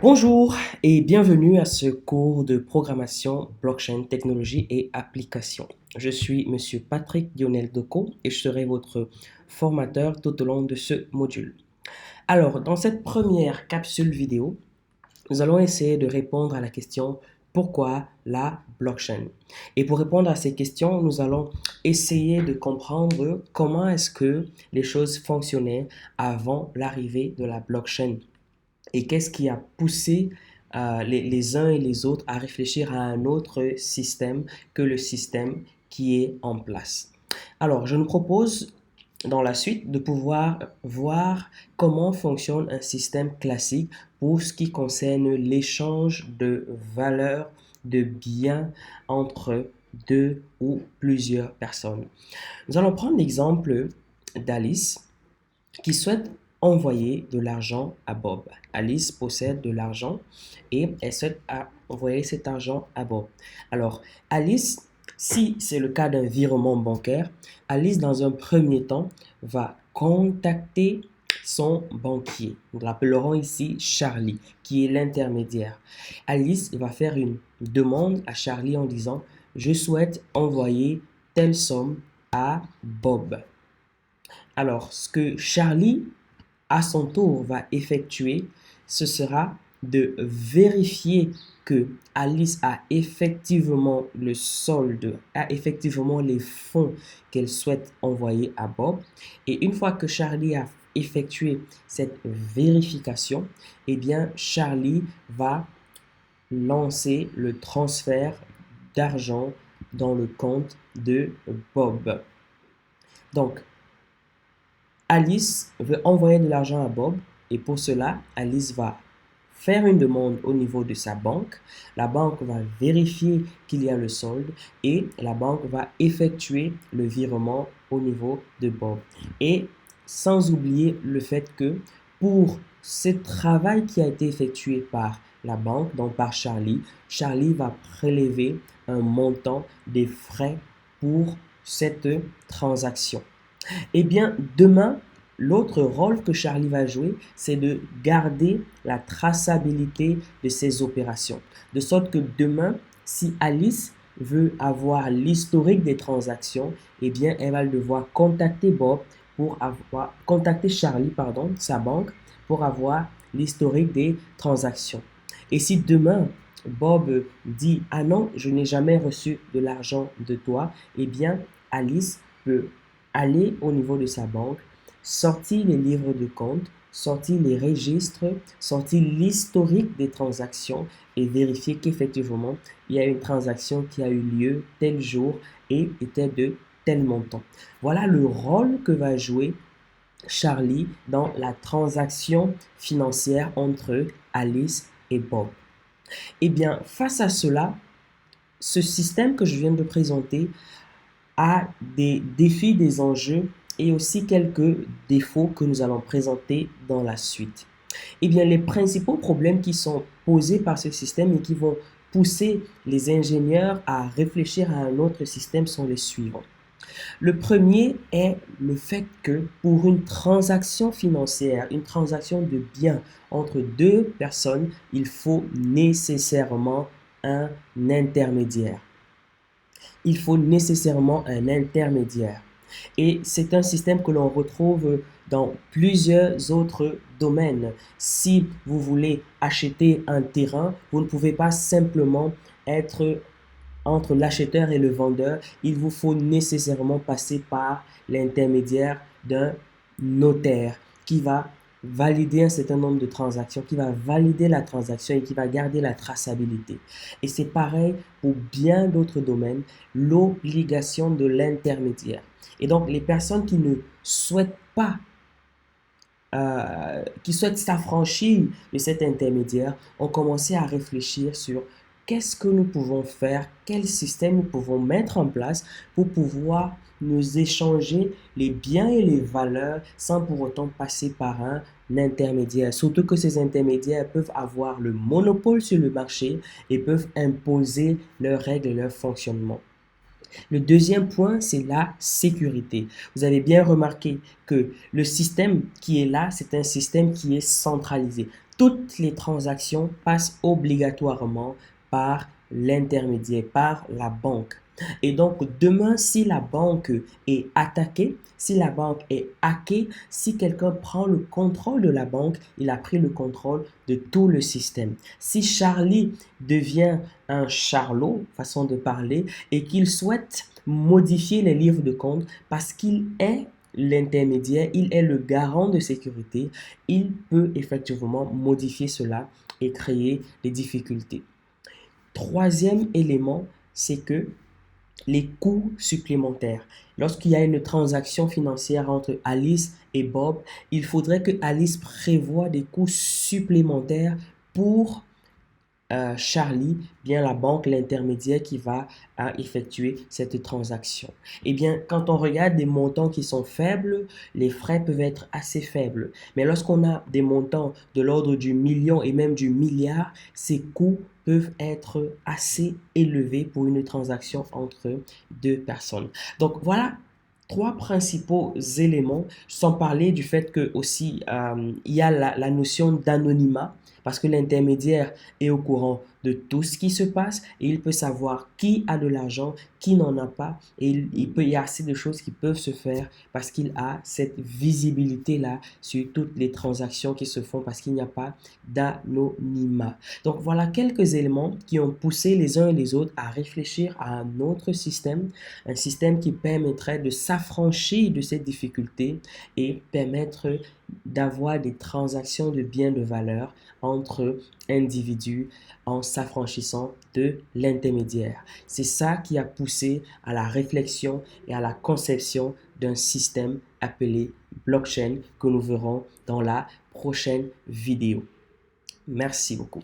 Bonjour et bienvenue à ce cours de programmation, blockchain, technologie et application. Je suis Monsieur Patrick Lionel Decaux et je serai votre formateur tout au long de ce module. Alors, dans cette première capsule vidéo, nous allons essayer de répondre à la question pourquoi la blockchain? Et pour répondre à ces questions, nous allons essayer de comprendre comment est-ce que les choses fonctionnaient avant l'arrivée de la blockchain et qu'est-ce qui a poussé les uns et les autres à réfléchir à un autre système que le système qui est en place. Alors, je nous propose dans la suite de pouvoir voir comment fonctionne un système classique pour ce qui concerne l'échange de valeurs, de biens entre deux ou plusieurs personnes. Nous allons prendre l'exemple d'Alice qui souhaite envoyer de l'argent à Bob. Alice possède de l'argent et elle souhaite envoyer cet argent à Bob. Alors, Alice, si c'est le cas d'un virement bancaire, Alice, dans un premier temps, va contacter son banquier. Nous l'appellerons ici Charlie, qui est l'intermédiaire. Alice va faire une demande à Charlie en disant, je souhaite envoyer telle somme à Bob. Alors, ce que Charlie, à son tour, va effectuer, ce sera de vérifier que Alice a effectivement le solde, a effectivement les fonds qu'elle souhaite envoyer à Bob. Et une fois que Charlie a effectué cette vérification, eh bien, Charlie va lancer le transfert d'argent dans le compte de Bob. Donc, Alice veut envoyer de l'argent à Bob et pour cela, Alice va faire une demande au niveau de sa banque. La banque va vérifier qu'il y a le solde et la banque va effectuer le virement au niveau de Bob. Et sans oublier le fait que pour ce travail qui a été effectué par la banque, donc par Charlie, Charlie va prélever un montant des frais pour cette transaction. Eh bien, demain, l'autre rôle que Charlie va jouer, c'est de garder la traçabilité de ses opérations. De sorte que demain, si Alice veut avoir l'historique des transactions, eh bien, elle va devoir contacter contacter Charlie, pardon, sa banque, pour avoir l'historique des transactions. Et si demain, Bob dit, ah non, je n'ai jamais reçu de l'argent de toi, eh bien, Alice peut aller au niveau de sa banque, sortir les livres de compte, sortir les registres, sortir l'historique des transactions et vérifier qu'effectivement, il y a une transaction qui a eu lieu tel jour et était de tel montant. Voilà le rôle que va jouer Charlie dans la transaction financière entre Alice et Bob. Eh bien, face à cela, ce système que je viens de présenter a des défis, des enjeux et aussi quelques défauts que nous allons présenter dans la suite. Eh bien, les principaux problèmes qui sont posés par ce système et qui vont pousser les ingénieurs à réfléchir à un autre système sont les suivants. Le premier est le fait que pour une transaction financière, une transaction de biens entre deux personnes, il faut nécessairement un intermédiaire. Il faut nécessairement un intermédiaire. Et c'est un système que l'on retrouve dans plusieurs autres domaines. Si vous voulez acheter un terrain, vous ne pouvez pas simplement être entre l'acheteur et le vendeur. Il vous faut nécessairement passer par l'intermédiaire d'un notaire qui va valider un certain nombre de transactions, qui va valider la transaction et qui va garder la traçabilité. Et c'est pareil pour bien d'autres domaines, l'obligation de l'intermédiaire. Et donc, les personnes qui ne souhaitent pas qui souhaitent s'affranchir de cet intermédiaire ont commencé à réfléchir sur qu'est-ce que nous pouvons faire, quel système nous pouvons mettre en place pour pouvoir nous échanger les biens et les valeurs sans pour autant passer par un intermédiaire. Surtout que ces intermédiaires peuvent avoir le monopole sur le marché et peuvent imposer leurs règles et leur fonctionnement. Le deuxième point, c'est la sécurité. Vous avez bien remarqué que le système qui est là, c'est un système qui est centralisé. toutes les transactions passent obligatoirement par l'intermédiaire, par la banque. Et donc, demain, si la banque est attaquée, si la banque est hackée, si quelqu'un prend le contrôle de la banque, il a pris le contrôle de tout le système. Si Charlie devient un Charlot, façon de parler, et qu'il souhaite modifier les livres de compte parce qu'il est l'intermédiaire, il est le garant de sécurité, il peut effectivement modifier cela et créer des difficultés. Troisième élément, c'est que les coûts supplémentaires. Lorsqu'il y a une transaction financière entre Alice et Bob, il faudrait que Alice prévoie des coûts supplémentaires pour Charlie, bien la banque, l'intermédiaire qui va effectuer cette transaction. Eh bien, quand on regarde des montants qui sont faibles, les frais peuvent être assez faibles. Mais lorsqu'on a des montants de l'ordre du million et même du milliard, ces coûts peuvent être assez élevés pour une transaction entre deux personnes. Donc voilà trois principaux éléments, sans parler du fait que aussi il y a la notion d'anonymat, parce que l'intermédiaire est au courant de tout ce qui se passe et il peut savoir qui a de l'argent, qui n'en a pas, et il y a assez de choses qui peuvent se faire parce qu'il a cette visibilité-là sur toutes les transactions qui se font parce qu'il n'y a pas d'anonymat. Donc voilà quelques éléments qui ont poussé les uns et les autres à réfléchir à un autre système, un système qui permettrait de s'affranchir de ces difficultés et permettre d'avoir des transactions de biens de valeur entre individus en s'affranchissant de l'intermédiaire. C'est ça qui a poussé à la réflexion et à la conception d'un système appelé blockchain que nous verrons dans la prochaine vidéo. Merci beaucoup.